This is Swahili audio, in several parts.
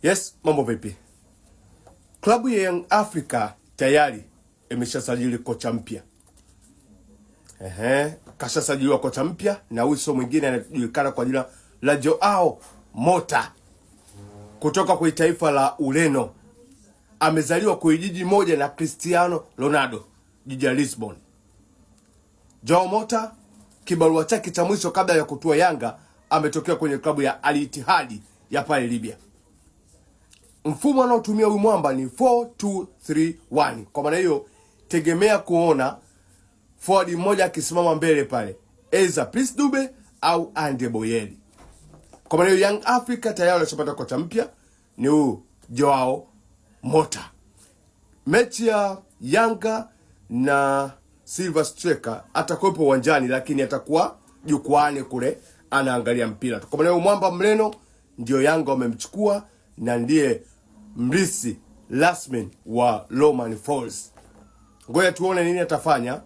Yes, mambo vipi? Klabu ya Young Africa tayari imeshasajili kocha mpya. Kashasajiliwa kocha mpya na uso mwingine anajulikana kwa jina la Joao Mota kutoka kwa taifa la Ureno. Amezaliwa kwa jiji moja na Cristiano Ronaldo, jiji la Lisbon. Joao Mota kibarua chake cha mwisho kabla ya kutua Yanga ametokea kwenye klabu ya Al Ittihad ya pale Libya. Mfumo anaotumia huyu mwamba ni 4-2-3-1. Kwa maana hiyo tegemea kuona forward mmoja akisimama mbele pale, Eza Prince Dube au Ande Boyeli. Kwa maana hiyo Young Africa tayari wanashapata kocha mpya ni huyu Joao Mota. Mechi ya Yanga na Silver Striker atakuwepo uwanjani, lakini atakuwa jukwaani kule anaangalia mpira. Kwa maana hiyo mwamba Mreno ndio Yanga wamemchukua na ndiye mrisi rasmi wa Romain Folz. Ngoja tuone nini atafanya.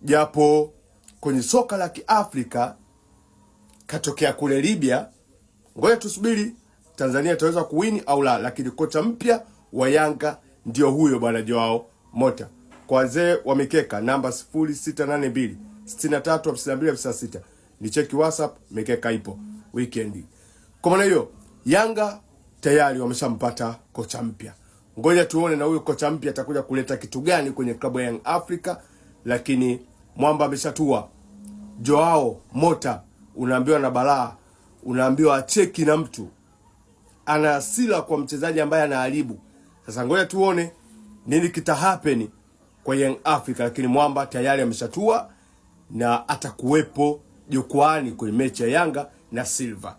Japo kwenye soka la Kiafrika katokea kule Libya. Ngoja tusubiri Tanzania itaweza kuwini au la, lakini kocha mpya wa Yanga ndio huyo bwana Joao Mota. Kwa wazee wa mikeka namba 0682 635256. Ni cheki WhatsApp, mikeka ipo weekend. Kwa maana hiyo Yanga tayari wameshampata kocha mpya. Ngoja tuone na huyo kocha mpya atakuja kuleta kitu gani kwenye klabu ya Young Africa, lakini mwamba ameshatua. Joao Mota unaambiwa na balaa, unaambiwa acheki na mtu. Ana hasira kwa mchezaji ambaye anaharibu. Sasa ngoja tuone nini kita happen kwa Young Africa, lakini mwamba tayari ameshatua na atakuwepo jukwaani kwenye mechi ya Yanga na Silver.